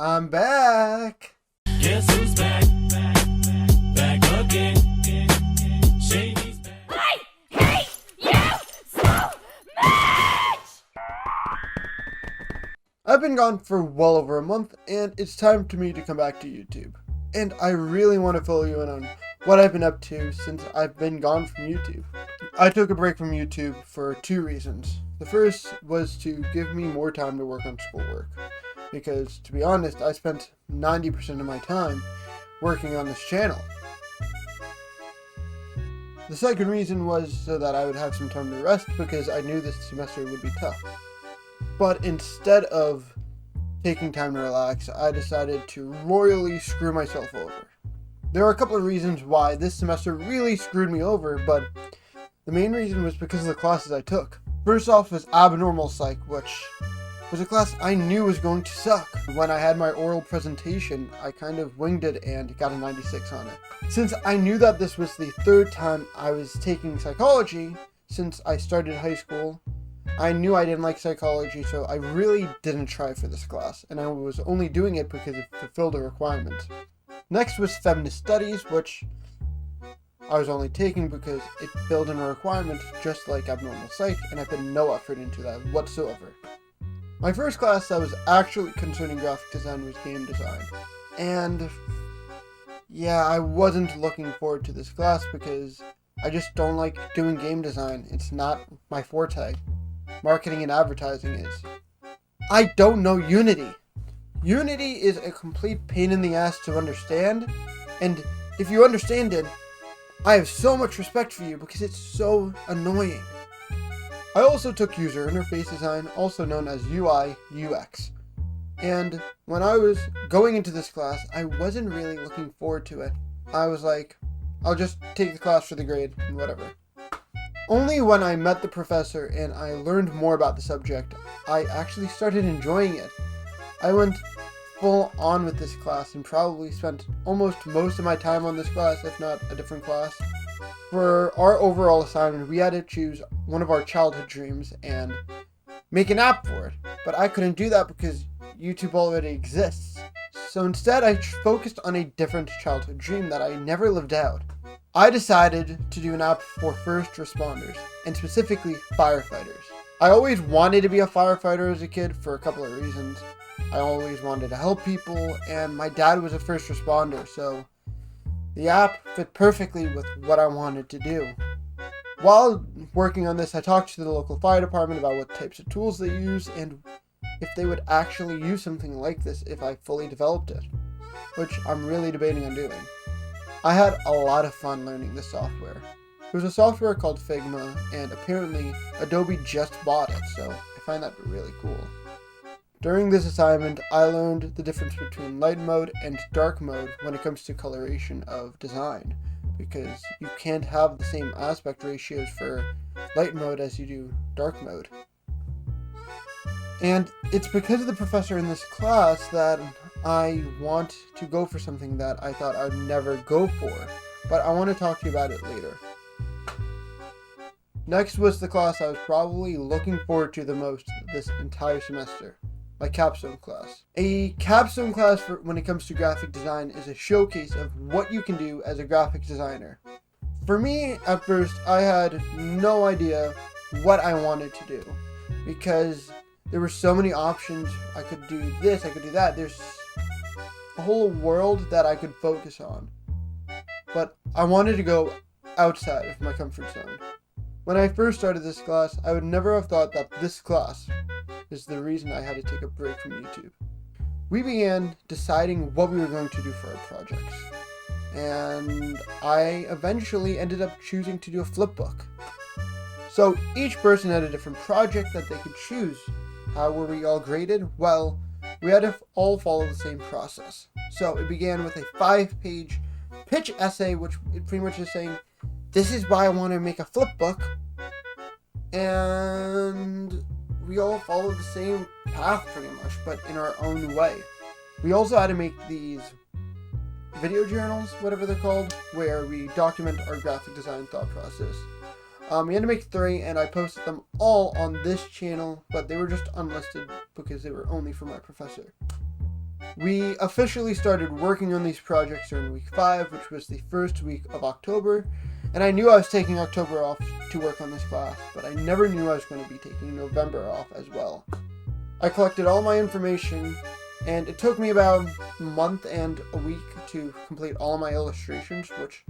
I'm back. Guess who's back? Back again. Shady's back. I hate you so much! I've been gone for well over a month, and it's time for me to come back to YouTube. And I really want to fill you in on what I've been up to since I've been gone from YouTube. I took a break from YouTube for two reasons. The first was to give me more time to work on schoolwork, because to be honest, I spent 90% of my time working on this channel. The second reason was so that I would have some time to rest, because I knew this semester would be tough. But instead of taking time to relax, I decided to royally screw myself over. There are a couple of reasons why this semester really screwed me over, but the main reason was because of the classes I took. First off was abnormal psych, which was a class I knew was going to suck. When I had my oral presentation, I kind of winged it and got a 96 on it. Since I knew that this was the third time I was taking psychology since I started high school, I knew I didn't like psychology, so I really didn't try for this class, and I was only doing it because it fulfilled a requirement. Next was feminist studies, which I was only taking because it filled in a requirement just like abnormal psych, and I put no effort into that whatsoever. My first class that was actually concerning graphic design was game design, and yeah, I wasn't looking forward to this class because I just don't like doing game design. It's not my forte. Marketing and advertising is. I don't know Unity. Unity is a complete pain in the ass to understand, and if you understand it, I have so much respect for you because it's so annoying. I also took user interface design, also known as UI UX, and when I was going into this class, I wasn't really looking forward to it. I was like, I'll just take the class for the grade and whatever. Only when I met the professor and I learned more about the subject, I actually started enjoying it. I went full on with this class and probably spent almost most of my time on this class, if not a different class. For our overall assignment, we had to choose one of our childhood dreams and make an app for it, but I couldn't do that because YouTube already exists. So instead, I focused on a different childhood dream that I never lived out. I decided to do an app for first responders, and specifically firefighters. I always wanted to be a firefighter as a kid for a couple of reasons. I always wanted to help people, and my dad was a first responder, so the app fit perfectly with what I wanted to do. While working on this, I talked to the local fire department about what types of tools they use, and if they would actually use something like this if I fully developed it, which I'm really debating on doing. I had a lot of fun learning this software. It was a software called Figma, and apparently Adobe just bought it, so I find that really cool. During this assignment, I learned the difference between light mode and dark mode when it comes to coloration of design, because you can't have the same aspect ratios for light mode as you do dark mode. And it's because of the professor in this class that I want to go for something that I thought I'd never go for, but I want to talk to you about it later. Next was the class I was probably looking forward to the most this entire semester, my capstone class. A capstone class when it comes to graphic design is a showcase of what you can do as a graphic designer. For me, at first, I had no idea what I wanted to do, because there were so many options. I could do this, I could do that. There's a whole world that I could focus on. But I wanted to go outside of my comfort zone. When I first started this class, I would never have thought that this class is the reason I had to take a break from YouTube. We began deciding what we were going to do for our projects, and I eventually ended up choosing to do a flipbook. So each person had a different project that they could choose. How were we all graded? Well, we had to all follow the same process. So it began with a 5-page pitch essay, which pretty much is saying, this is why I want to make a flipbook. And we all followed the same path pretty much, but in our own way. We also had to make these video journals, whatever they're called, where we document our graphic design thought process. We had to make 3, and I posted them all on this channel, but they were just unlisted because they were only for my professor. We officially started working on these projects during week 5, which was the first week of October, and I knew I was taking October off to work on this class, but I never knew I was going to be taking November off as well. I collected all my information, and it took me about a month and a week to complete all my illustrations, which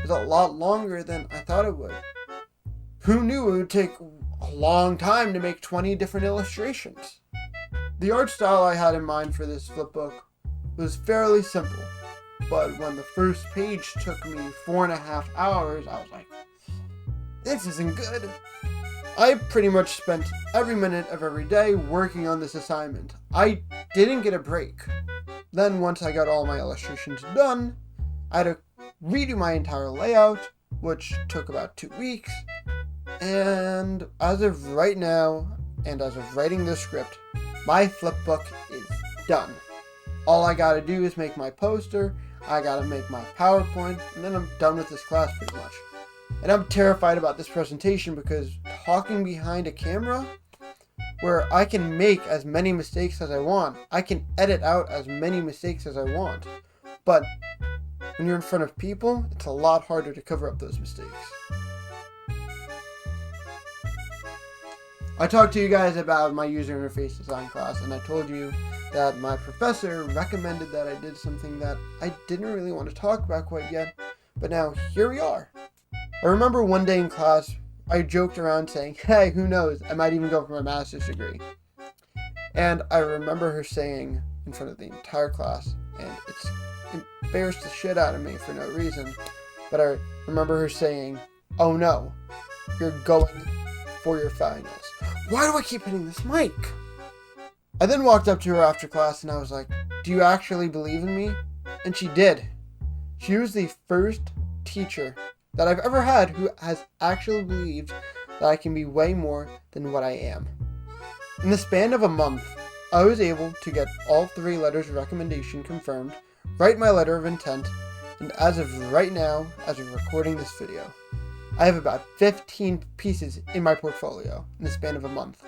is a lot longer than I thought it would. Who knew it would take a long time to make 20 different illustrations? The art style I had in mind for this flipbook was fairly simple, but when the first page took me 4.5 hours, I was like, this isn't good. I pretty much spent every minute of every day working on this assignment. I didn't get a break. Then once I got all my illustrations done, I had to redo my entire layout, which took about 2 weeks. And as of right now, and as of writing this script, my flipbook is done. All I gotta do is make my poster, I gotta make my PowerPoint, and then I'm done with this class pretty much. And I'm terrified about this presentation because talking behind a camera, where I can make as many mistakes as I want, I can edit out as many mistakes as I want. But when you're in front of people, it's a lot harder to cover up those mistakes. I talked to you guys about my user interface design class, and I told you that my professor recommended that I did something that I didn't really want to talk about quite yet, but now here we are. I remember one day in class, I joked around saying, hey, who knows, I might even go for my master's degree. And I remember her saying in front of the entire class, and it's embarrassed the shit out of me for no reason, but I remember her saying, oh no, you're going for your finals. Why do I keep hitting this mic? I then walked up to her after class and I was like, do you actually believe in me? And she did. She was the first teacher that I've ever had who has actually believed that I can be way more than what I am. In the span of a month, I was able to get all 3 letters of recommendation confirmed, write my letter of intent, and as of right now, as of recording this video, I have about 15 pieces in my portfolio in the span of a month.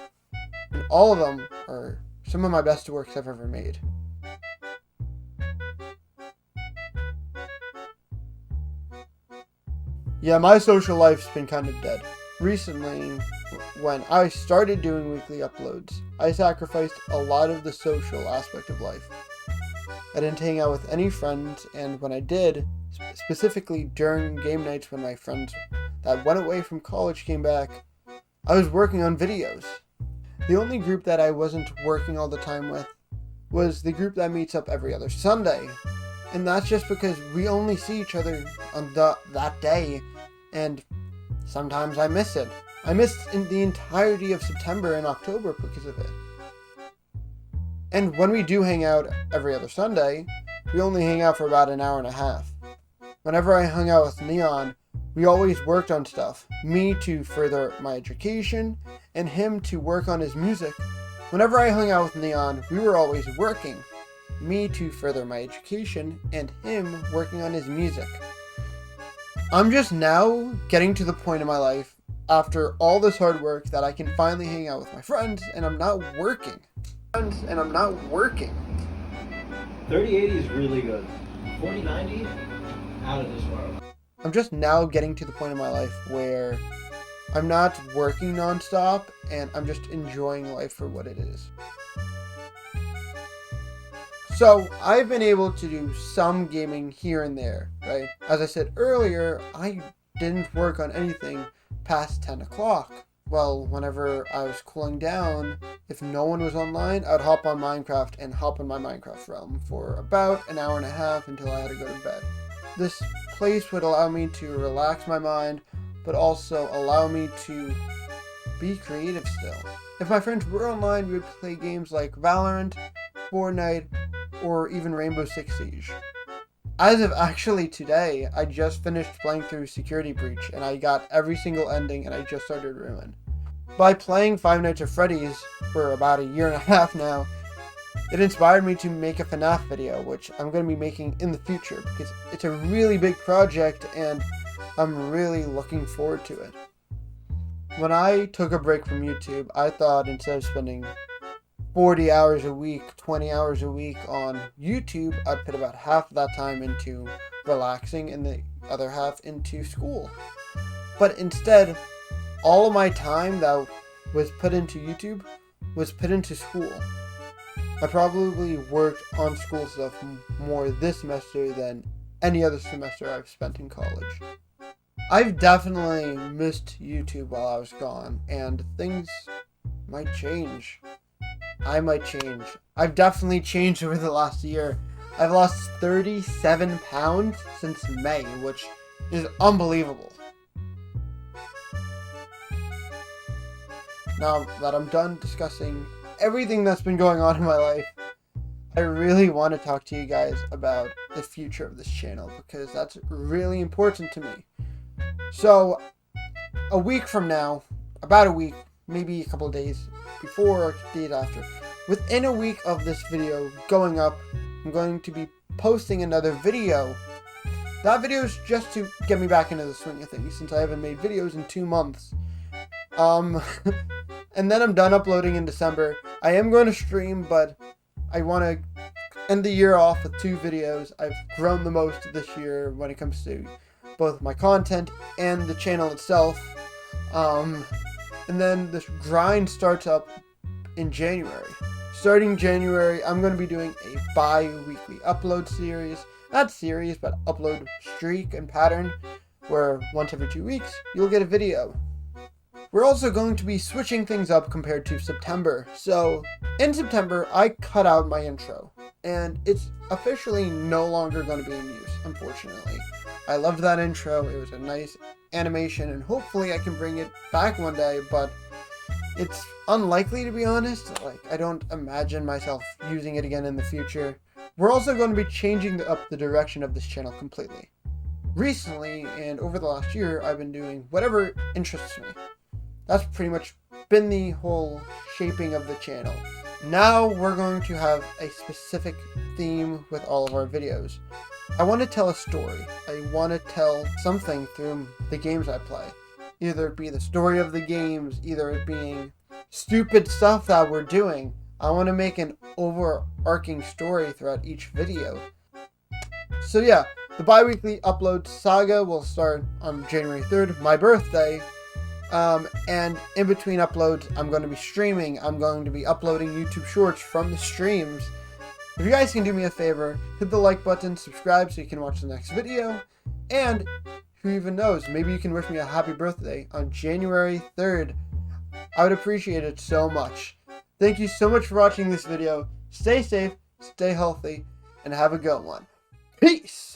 And all of them are some of my best works I've ever made. Yeah, my social life's been kind of dead. Recently, when I started doing weekly uploads, I sacrificed a lot of the social aspect of life. I didn't hang out with any friends, and when I did, specifically during game nights when my friends that went away from college came back, I was working on videos. The only group that I wasn't working all the time with was the group that meets up every other Sunday. And that's just because we only see each other on that day, and sometimes I miss it. I missed the entirety of September and October because of it. And when we do hang out every other Sunday, we only hang out for about an hour and a half. Whenever I hung out with Neon, we always worked on stuff. Me to further my education, and him to work on his music. Whenever I hung out with Neon, we were always working. Me to further my education, and him working on his music. I'm just now getting to the point in my life, after all this hard work, that I can finally hang out with my friends, and I'm not working. 3080 is really good. 4090, out of this world. I'm just now getting to the point in my life where I'm not working nonstop, and I'm just enjoying life for what it is. So, I've been able to do some gaming here and there, right? As I said earlier, I didn't work on anything past 10 o'clock. Well, whenever I was cooling down, if no one was online, I'd hop on Minecraft and hop in my Minecraft realm for about an hour and a half until I had to go to bed. This place would allow me to relax my mind, but also allow me to be creative still. If my friends were online, we would play games like Valorant, Fortnite, or even Rainbow Six Siege. As of actually today, I just finished playing through Security Breach, and I got every single ending, and I just started Ruin. By playing Five Nights at Freddy's for about a year and a half now, it inspired me to make a FNAF video, which I'm going to be making in the future, because it's a really big project, and I'm really looking forward to it. When I took a break from YouTube, I thought instead of spending 40 hours a week, 20 hours a week on YouTube, I'd put about half of that time into relaxing and the other half into school. But instead, all of my time that was put into YouTube was put into school. I probably worked on school stuff more this semester than any other semester I've spent in college. I've definitely missed YouTube while I was gone, and things might change. I might change. I've definitely changed over the last year. I've lost 37 pounds since May, which is unbelievable. Now that I'm done discussing everything that's been going on in my life, I really want to talk to you guys about the future of this channel because that's really important to me. So, a week from now, about a week, maybe a couple of days before or days after, within a week of this video going up, I'm going to be posting another video. That video is just to get me back into the swing of things since I haven't made videos in 2 months. And then I'm done uploading in December. I am going to stream, but I want to end the year off with 2 videos. I've grown the most this year when it comes to both my content and the channel itself. And then this grind starts up in January. Starting January, I'm going to be doing a bi-weekly upload series. Not series, but upload streak and pattern, where once every 2 weeks, you'll get a video. We're also going to be switching things up compared to September. So, in September, I cut out my intro, and it's officially no longer going to be in use, unfortunately. I loved that intro. It was a nice animation, and hopefully I can bring it back one day, but it's unlikely, to be honest. Like, I don't imagine myself using it again in the future. We're also going to be changing up the direction of this channel completely. Recently, and over the last year, I've been doing whatever interests me. That's pretty much been the whole shaping of the channel. Now we're going to have a specific theme with all of our videos. I want to tell a story. I want to tell something through the games I play. Either it be the story of the games, either it being stupid stuff that we're doing. I want to make an overarching story throughout each video. So yeah, the bi-weekly upload saga will start on January 3rd, my birthday. And in between uploads, I'm going to be streaming. I'm going to be uploading YouTube shorts from the streams. If you guys can do me a favor, hit the like button, subscribe so you can watch the next video, and who even knows, maybe you can wish me a happy birthday on January 3rd. I would appreciate it so much. Thank you so much for watching this video. Stay safe, stay healthy, and have a good one. Peace!